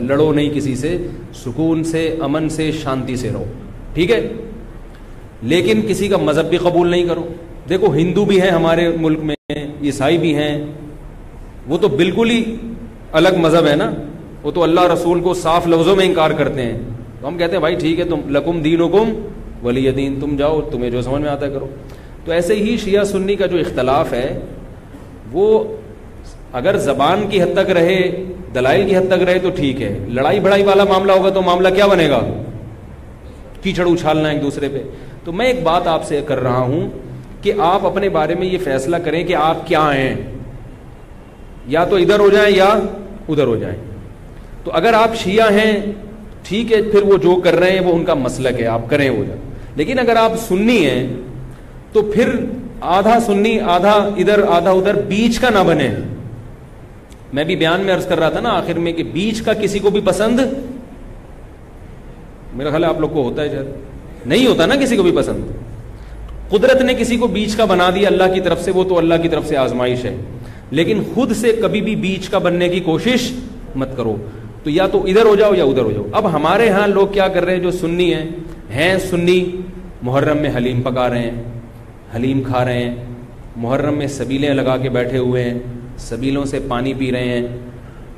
لڑو نہیں کسی سے, سکون سے, امن سے, شانتی سے رہو, ٹھیک ہے, لیکن کسی کا مذہب بھی قبول نہیں کرو. دیکھو ہندو بھی ہیں ہمارے ملک میں, عیسائی بھی ہیں, وہ تو بالکل ہی الگ مذہب ہے نا, وہ تو اللہ رسول کو صاف لفظوں میں انکار کرتے ہیں. تو ہم کہتے ہیں بھائی ٹھیک ہے, تم لکم دینکم ولی دین, تم جاؤ, تمہیں جو سمجھ میں آتا ہے کرو. تو ایسے ہی شیعہ سنی کا جو اختلاف ہے وہ اگر زبان کی حد تک رہے, دلائل کی حد تک رہے تو ٹھیک ہے. لڑائی بڑائی والا معاملہ ہوگا تو معاملہ کیا بنے گا, کیچڑ اچھالنا ایک دوسرے پہ. تو میں ایک بات آپ سے کر رہا ہوں کہ آپ اپنے بارے میں یہ فیصلہ کریں کہ آپ کیا ہیں, یا تو ادھر ہو جائیں یا ادھر ہو جائیں. تو اگر آپ شیعہ ہیں ٹھیک ہے, پھر وہ جو کر رہے ہیں وہ ان کا مسلک ہے, آپ کریں وہ جائیں. لیکن اگر آپ سنی ہیں تو پھر آدھا سنی آدھا ادھر آدھا ادھر, بیچ کا نہ بنے. میں بھی بیان میں عرض کر رہا تھا نا آخر میں کہ بیچ کا کسی کو بھی پسند, میرا خیال ہے آپ لوگ کو ہوتا ہے, شاید نہیں ہوتا نا کسی کو بھی پسند. قدرت نے کسی کو بیچ کا بنا دیا اللہ کی طرف سے, وہ تو اللہ کی طرف سے آزمائش ہے, لیکن خود سے کبھی بھی بیچ کا بننے کی کوشش مت کرو. تو یا تو ادھر ہو جاؤ یا ادھر ہو جاؤ. اب ہمارے ہاں لوگ کیا کر رہے ہیں, جو سنی ہیں سنی, محرم میں حلیم پکا رہے ہیں, حلیم کھا رہے ہیں, محرم میں سبیلیں لگا کے بیٹھے ہوئے ہیں, سبیلوں سے پانی پی رہے ہیں,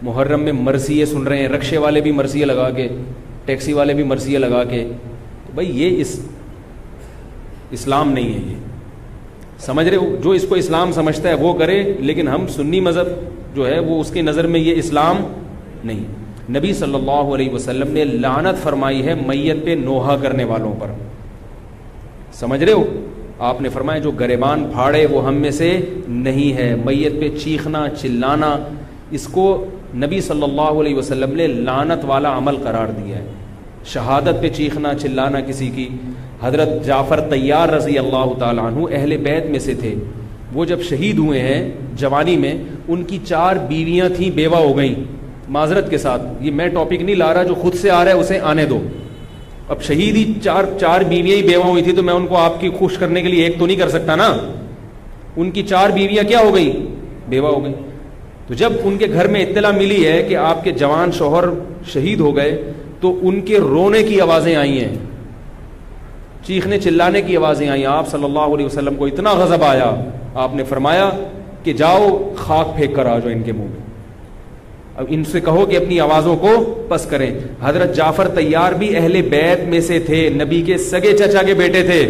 محرم میں مرثیے سن رہے ہیں, رکشے والے بھی مرثیے لگا کے, ٹیکسی والے بھی مرثیے لگا کے. تو بھائی یہ اسلام نہیں ہے, یہ سمجھ رہے ہو, جو اس کو اسلام سمجھتا ہے وہ کرے, لیکن ہم سنی مذہب جو ہے وہ اس کی نظر میں یہ اسلام نہیں. نبی صلی اللہ علیہ وسلم نے لعنت فرمائی ہے میت پہ نوحہ کرنے والوں پر, سمجھ رہے ہو, آپ نے فرمایا جو گریبان پھاڑے وہ ہم میں سے نہیں ہے. میت پہ چیخنا چلانا, اس کو نبی صلی اللہ علیہ وسلم نے لعنت والا عمل قرار دیا ہے. شہادت پہ چیخنا چلانا کسی کی, حضرت جعفر طیار رضی اللہ تعالیٰ عنہ اہل بیت میں سے تھے, وہ جب شہید ہوئے ہیں جوانی میں, ان کی 4 بیویاں تھیں, بیوہ ہو گئیں. معذرت کے ساتھ یہ میں ٹاپک نہیں لا رہا, جو خود سے آ رہا ہے اسے آنے دو. اب شہید ہی چار بیویاں ہی بیوہ ہوئی تھی, تو میں ان کو آپ کی خوش کرنے کے لیے ایک تو نہیں کر سکتا نا. ان کی 4 بیویاں کیا ہو گئی, بیوہ ہو گئی. تو جب ان کے گھر میں اطلاع ملی ہے کہ آپ کے جوان شوہر شہید ہو گئے, تو ان کے رونے کی آوازیں آئی ہیں, چیخنے چلانے کی آوازیں آئی. آپ صلی اللہ علیہ وسلم کو اتنا غضب آیا, آپ نے فرمایا کہ جاؤ خاک پھینک کر آ جاؤ ان کے منہ میں, اب ان سے کہو کہ اپنی آوازوں کو پس کریں. حضرت جعفر طیار بھی اہل بیت میں سے تھے, نبی کے سگے چچا کے بیٹے تھے.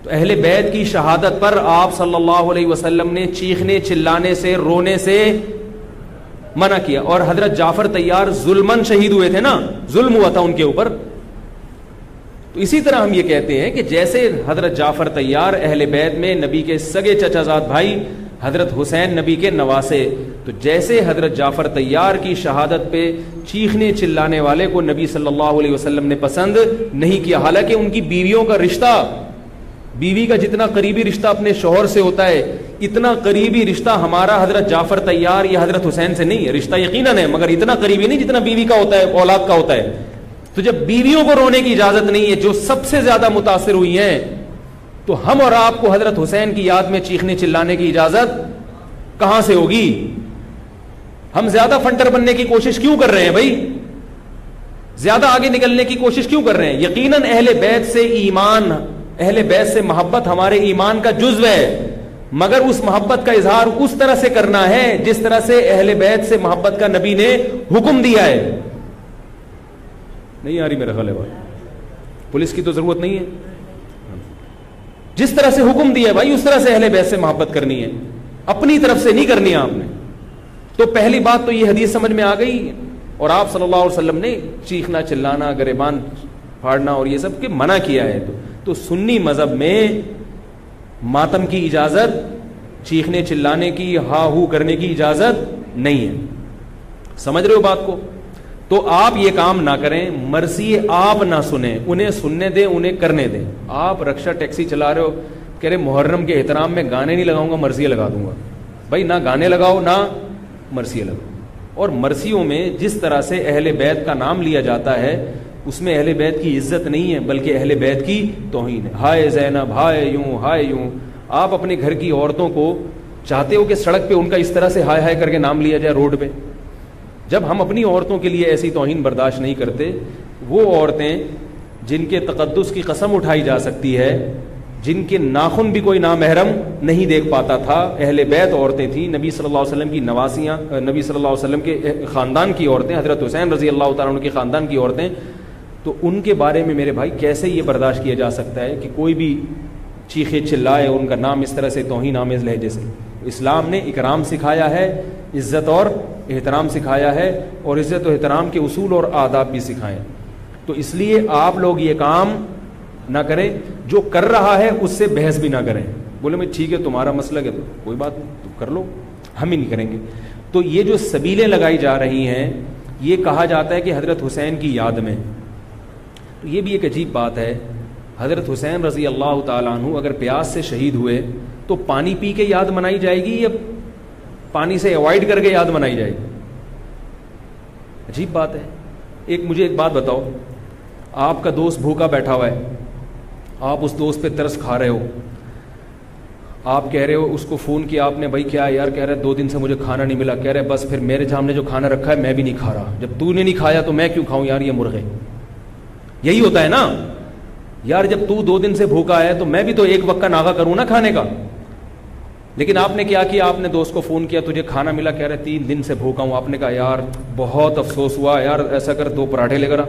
تو اہل بیت کی شہادت پر آپ صلی اللہ علیہ وسلم نے چیخنے چلانے سے, رونے سے منع کیا. اور حضرت جعفر طیار ظلمن شہید ہوئے تھے نا, ظلم ہوا تھا ان کے اوپر. تو اسی طرح ہم یہ کہتے ہیں کہ جیسے حضرت جعفر طیار اہل بیت میں نبی کے سگے چچا زاد بھائی, حضرت حسین نبی کے نواسے, تو جیسے حضرت جعفر طیار کی شہادت پہ چیخنے چلانے والے کو نبی صلی اللہ علیہ وسلم نے پسند نہیں کیا. حالانکہ ان کی بیویوں کا رشتہ, بیوی کا جتنا قریبی رشتہ اپنے شوہر سے ہوتا ہے, اتنا قریبی رشتہ ہمارا حضرت جعفر طیار یا حضرت حسین سے نہیں ہے. رشتہ یقیناً ہے, مگر اتنا قریبی نہیں جتنا بیوی کا ہوتا ہے, اولاد کا ہوتا ہے. تو جب بیویوں کو رونے کی اجازت نہیں ہے, جو سب سے زیادہ متاثر ہوئی ہیں, تو ہم اور آپ کو حضرت حسین کی یاد میں چیخنے چلانے کی اجازت کہاں سے ہوگی؟ ہم زیادہ فنٹر بننے کی کوشش کیوں کر رہے ہیں بھائی, زیادہ آگے نکلنے کی کوشش کیوں کر رہے ہیں؟ یقیناً اہل بیت سے ایمان, اہل بیت سے محبت ہمارے ایمان کا جزو ہے, مگر اس محبت کا اظہار اس طرح سے کرنا ہے جس طرح سے اہل بیت سے محبت کا نبی نے حکم دیا ہے. نہیں آ رہی میرا خیال ہے بھائی, پولیس کی تو ضرورت نہیں ہے. جس طرح سے حکم دیا ہے بھائی اس طرح سے اہل بیت سے محبت کرنی ہے, اپنی طرف سے نہیں کرنی ہے آپ نے. تو پہلی بات تو یہ حدیث سمجھ میں آ گئی, اور آپ صلی اللہ علیہ وسلم نے چیخنا چلانا, گریبان پھاڑنا اور یہ سب کے منع کیا ہے. تو سنی مذہب میں ماتم کی اجازت, چیخنے چلانے کی, ہا ہو کرنے کی اجازت نہیں ہے. سمجھ رہے ہو بات کو؟ تو آپ یہ کام نہ کریں, مرثیے آپ نہ سنیں, انہیں سننے دیں, انہیں کرنے دیں. آپ رکشہ ٹیکسی چلا رہے ہو, کہہ رہے محرم کے احترام میں گانے نہیں لگاؤں گا, مرثیے لگا دوں گا. بھائی نہ گانے لگاؤ نہ مرثیے لگاؤ. اور مرثیوں میں جس طرح سے اہل بیت کا نام لیا جاتا ہے, اس میں اہل بیت کی عزت نہیں ہے بلکہ اہل بیت کی توہین ہے. ہائے زینب, ہائے یوں, ہائے یوں. آپ اپنے گھر کی عورتوں کو چاہتے ہو کہ سڑک پہ ان کا اس طرح سے ہائے ہائے کر کے نام لیا جائے روڈ پہ؟ جب ہم اپنی عورتوں کے لیے ایسی توہین برداشت نہیں کرتے، وہ عورتیں جن کے تقدس کی قسم اٹھائی جا سکتی ہے، جن کے ناخن بھی کوئی نامحرم نہیں دیکھ پاتا تھا، اہل بیت عورتیں تھیں، نبی صلی اللہ علیہ وسلم کی نواسیاں، نبی صلی اللہ علیہ وسلم کے خاندان کی عورتیں، حضرت حسین رضی اللہ تعالیٰ عنہ کے خاندان کی عورتیں، تو ان کے بارے میں میرے بھائی کیسے یہ برداشت کیا جا سکتا ہے کہ کوئی بھی چیخے چلائے ان کا نام اس طرح سے توہین آمیز لہجے سے؟ اسلام نے اکرام سکھایا ہے، عزت اور احترام سکھایا ہے، اور عزت و احترام کے اصول اور آداب بھی سکھائے. تو اس لیے آپ لوگ یہ کام نہ کریں، جو کر رہا ہے اس سے بحث بھی نہ کریں. بولے میں ٹھیک ہے تمہارا مسلک ہے تو کوئی بات نہیں، تو کر لو، ہم ہی نہیں کریں گے. تو یہ جو سبیلیں لگائی جا رہی ہیں، یہ کہا جاتا ہے کہ حضرت حسین کی یاد میں. تو یہ بھی ایک عجیب بات ہے. حضرت حسین رضی اللہ تعالیٰ عنہ اگر پیاس سے شہید ہوئے تو پانی پی کے یاد منائی جائے گی یا پانی سے اوائڈ کر کے یاد منائی جائے گی؟ عجیب بات ہے. مجھے ایک بات بتاؤ، آپ کا دوست بھوکا بیٹھا ہوا ہے، آپ اس دوست پہ ترس کھا رہے ہو، آپ کہہ رہے ہو، اس کو فون کیا آپ نے، بھائی کیا یار؟ کہہ رہے 2 دن سے مجھے کھانا نہیں ملا. کہہ رہے بس پھر میرے سامنے جو کھانا رکھا ہے میں بھی نہیں کھا رہا، جب تو نے نہیں کھایا تو میں کیوں کھاؤں یار یہ مرغے. یہی ہوتا ہے نا یار، جب تو 2 دن سے بھوکا ہے تو میں بھی تو ایک وقت کا ناغہ کروں نا کھانے کا. لیکن آپ نے کیا کیا؟ آپ نے دوست کو فون کیا، تجھے کھانا ملا؟ کہہ رہے 3 دن سے بھوکا ہوں. آپ نے کہا یار بہت افسوس ہوا یار، ایسا کر 2 پراٹھے لے کر آ،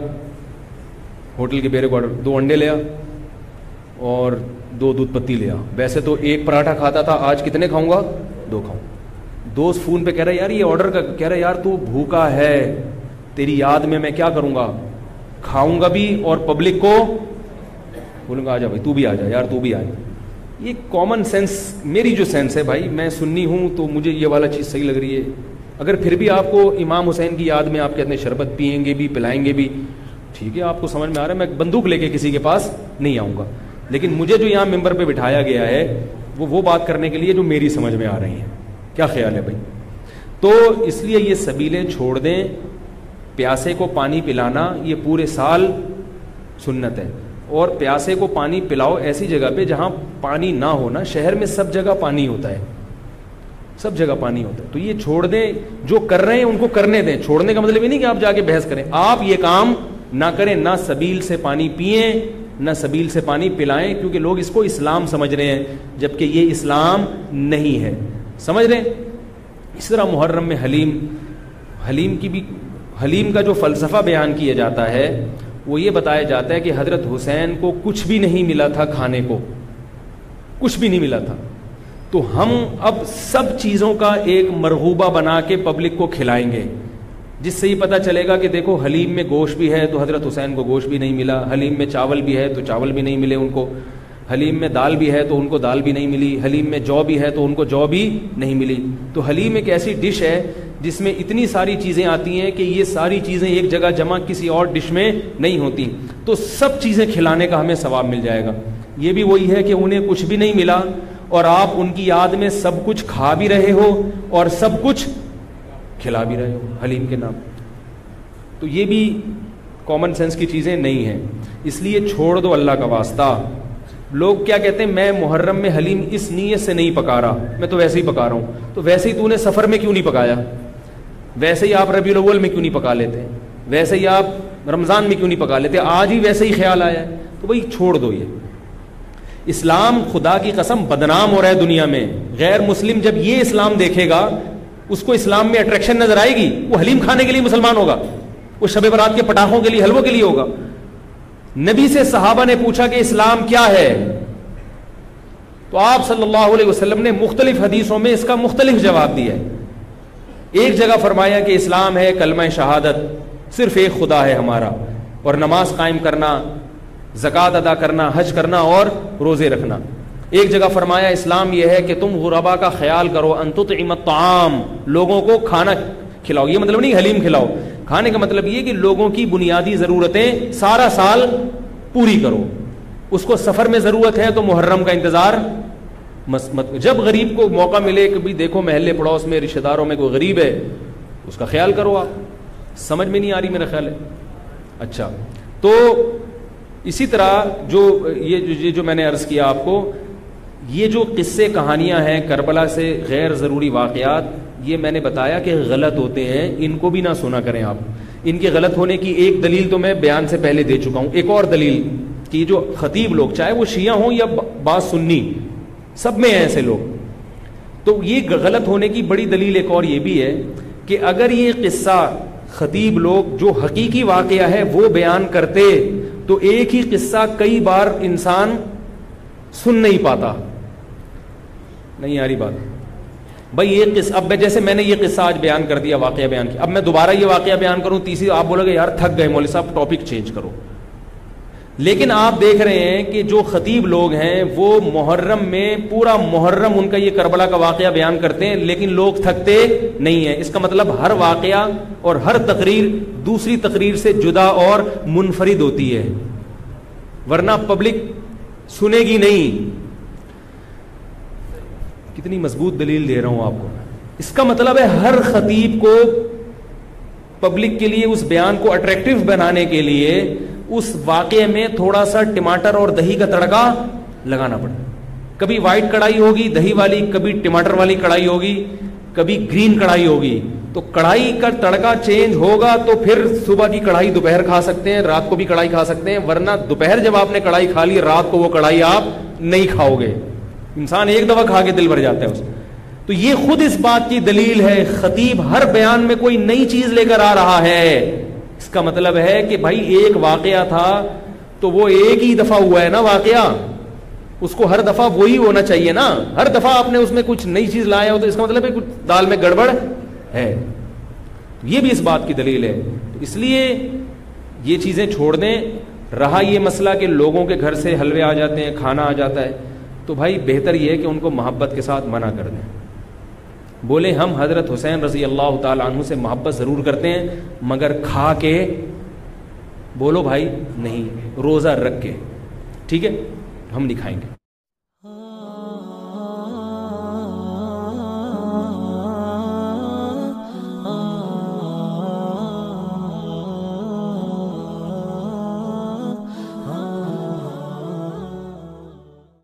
ہوٹل کے بیرے کو 2 انڈے لے آ اور 2 دودھ پتی لے آ. ویسے تو 1 پراٹھا کھاتا تھا، آج کتنے کھاؤں گا؟ 2 کھاؤں. دوست فون پہ کہہ رہا یار یہ آرڈر کا، کہہ رہا یار تو بھوکا ہے، تیری یاد میں کیا کروں گا، کھاؤں گا بھی اور پبلک کو بولوں گا آ جا بھائی تو بھی آ جا یار تو بھی آ جا. یہ کامن سینس، میری جو سینس ہے بھائی، میں سنی ہوں تو مجھے یہ والا چیز صحیح لگ رہی ہے. اگر پھر بھی آپ کو امام حسین کی یاد میں آپ کہتے ہیں شربت پئیں گے بھی پلائیں گے بھی، ٹھیک ہے آپ کو سمجھ میں آ رہا ہے، میں بندوق لے کے کسی کے پاس نہیں آؤں گا. لیکن مجھے جو یہاں ممبر پہ بٹھایا گیا ہے وہ بات کرنے کے لیے جو میری سمجھ میں آ رہی ہیں. کیا خیال ہے بھائی؟ تو اس لیے یہ سبیلیں چھوڑ دیں. پیاسے کو پانی پلانا یہ پورے سال سنت ہے، اور پیاسے کو پانی پلاؤ ایسی جگہ پہ جہاں پانی نہ ہونا. شہر میں سب جگہ پانی ہوتا ہے، سب جگہ پانی ہوتا ہے. تو یہ چھوڑ دیں، جو کر رہے ہیں ان کو کرنے دیں. چھوڑنے کا مطلب یہ نہیں کہ آپ جا کے بحث کریں. آپ یہ کام نہ کریں، نہ سبیل سے پانی پئیں نہ سبیل سے پانی پلائیں، کیونکہ لوگ اس کو اسلام سمجھ رہے ہیں جبکہ یہ اسلام نہیں ہے. سمجھ رہے ہیں؟ اس طرح محرم میں حلیم کا جو فلسفہ بیان کیا جاتا ہے وہ یہ بتایا جاتا ہے کہ حضرت حسین کو کچھ بھی نہیں ملا تھا، کھانے کو کچھ بھی نہیں ملا تھا، تو ہم اب سب چیزوں کا ایک مرغوبہ بنا کے پبلک کو کھلائیں گے، جس سے یہ پتہ چلے گا کہ دیکھو حلیم میں گوشت بھی ہے تو حضرت حسین کو گوشت بھی نہیں ملا، حلیم میں چاول بھی ہے تو چاول بھی نہیں ملے ان کو، حلیم میں دال بھی ہے تو ان کو دال بھی نہیں ملی، حلیم میں جو بھی ہے تو ان کو جو بھی نہیں ملی. تو حلیم ایک ایسی ڈش ہے جس میں اتنی ساری چیزیں آتی ہیں کہ یہ ساری چیزیں ایک جگہ جمع کسی اور ڈش میں نہیں ہوتی. تو سب چیزیں کھلانے کا ہمیں ثواب مل جائے گا. یہ بھی وہی ہے کہ انہیں کچھ بھی نہیں ملا اور آپ ان کی یاد میں سب کچھ کھا بھی رہے ہو اور سب کچھ کھلا بھی رہے ہو حلیم کے نام. تو یہ بھی کامن سینس کی چیزیں نہیں ہیں، اس لیے چھوڑ دو اللہ کا واسطہ. لوگ کیا کہتے ہیں، میں محرم میں حلیم اس نیت سے نہیں پکا رہا، میں تو ویسے ہی پکا رہا ہوں. تو ویسے ہی تو نے سفر میں کیوں نہیں پکایا؟ ویسے ہی آپ ربیع الاول میں کیوں نہیں پکا لیتے؟ ویسے ہی آپ رمضان میں کیوں نہیں پکا لیتے؟ آج ہی ویسے ہی خیال آیا ہے. تو بھائی چھوڑ دو. یہ اسلام خدا کی قسم بدنام ہو رہا ہے دنیا میں. غیر مسلم جب یہ اسلام دیکھے گا اس کو اسلام میں اٹریکشن نظر آئے گی، وہ حلیم کھانے کے لیے مسلمان ہوگا، وہ شب برات کے پٹاخوں کے لیے، حلووں کے لیے ہوگا. نبی سے صحابہ نے پوچھا کہ اسلام کیا ہے، تو آپ صلی اللہ علیہ وسلم نے مختلف حدیثوں میں اس کا مختلف جواب دیا ہے. ایک جگہ فرمایا کہ اسلام ہے کلمہ شہادت، صرف ایک خدا ہے ہمارا، اور نماز قائم کرنا، زکوٰۃ ادا کرنا، حج کرنا اور روزے رکھنا. ایک جگہ فرمایا اسلام یہ ہے کہ تم غربا کا خیال کرو، ان تطعم الطعام، لوگوں کو کھانا کھلاؤ. یہ مطلب نہیں حلیم کھلاؤ، کھانے کا مطلب یہ کہ لوگوں کی بنیادی ضرورتیں سارا سال پوری کرو. اس کو سفر میں ضرورت ہے تو محرم کا انتظار مت. جب غریب کو موقع ملے کہ بھی دیکھو محلے پڑوس میں رشتہ داروں میں کوئی غریب ہے اس کا خیال کرو. آپ سمجھ میں نہیں آ رہی میرا خیال ہے. اچھا، تو اسی طرح جو میں نے عرض کیا آپ کو، یہ جو قصے کہانیاں ہیں کربلا سے غیر ضروری واقعات، یہ میں نے بتایا کہ غلط ہوتے ہیں، ان کو بھی نہ سنا کریں آپ. ان کے غلط ہونے کی ایک دلیل تو میں بیان سے پہلے دے چکا ہوں. ایک اور دلیل کہ جو خطیب لوگ چاہے وہ شیعہ ہوں یا بعض سنی، سب میں ہیں ایسے لوگ. تو یہ غلط ہونے کی بڑی دلیل ایک اور یہ بھی ہے کہ اگر یہ قصہ خطیب لوگ جو حقیقی واقعہ ہے وہ بیان کرتے تو ایک ہی قصہ کئی بار انسان سن نہیں پاتا. نہیں آ رہی بات بھائی؟ یہ قصہ اب جیسے میں نے یہ قصہ آج بیان کر دیا، واقعہ بیان کیا، اب میں دوبارہ یہ واقعہ بیان کروں تیسری، آپ بولو گے یار تھک گئے مولوی صاحب، ٹاپک چینج کرو. لیکن آپ دیکھ رہے ہیں کہ جو خطیب لوگ ہیں وہ محرم میں پورا محرم ان کا یہ کربلا کا واقعہ بیان کرتے ہیں، لیکن لوگ تھکتے نہیں ہیں. اس کا مطلب ہر واقعہ اور ہر تقریر دوسری تقریر سے جدا اور منفرد ہوتی ہے، ورنہ پبلک سنے گی نہیں. کتنی مضبوط دلیل دے رہا ہوں آپ کو. اس کا مطلب ہے ہر خطیب کو پبلک کے لیے اس بیان کو اٹریکٹیو بنانے کے لیے اس واقعے میں تھوڑا سا ٹماٹر اور دہی کا تڑکا لگانا پڑتا. کبھی وائٹ کڑھائی ہوگی دہی والی، کبھی ٹماٹر والی کڑھائی ہوگی، کبھی گرین کڑھائی ہوگی. تو کڑھائی کا تڑکا چینج ہوگا تو پھر صبح کی کڑھائی دوپہر کھا سکتے ہیں، رات کو بھی کڑھائی کھا سکتے ہیں، ورنہ دوپہر جب آپ نے کڑھائی کھا لی رات کو وہ کڑھائی آپ نہیں کھاؤ گے. انسان ایک دفعہ کھا کے دل بھر جاتا ہے اس. تو یہ خود اس بات کی دلیل ہے خطیب ہر بیان میں کوئی نئی چیز لے کر آ رہا ہے. اس کا مطلب ہے کہ بھائی ایک واقعہ تھا تو وہ ایک ہی دفعہ ہوا ہے نا واقعہ، اس کو ہر دفعہ وہی ہونا چاہیے نا. ہر دفعہ آپ نے اس میں کچھ نئی چیز لایا ہو تو اس کا مطلب ہے کچھ دال میں گڑبڑ ہے. یہ بھی اس بات کی دلیل ہے. اس لیے یہ چیزیں چھوڑ دیں. رہا یہ مسئلہ کہ لوگوں کے گھر سے حلوے آ جاتے ہیں، کھانا آ جاتا ہے، تو بھائی بہتر یہ ہے کہ ان کو محبت کے ساتھ منع کر دیں. بولے ہم حضرت حسین رضی اللہ تعالیٰ عنہ سے محبت ضرور کرتے ہیں مگر کھا کے بولو بھائی نہیں، روزہ رکھ کے. ٹھیک ہے، ہم نہیں کھائیں گے.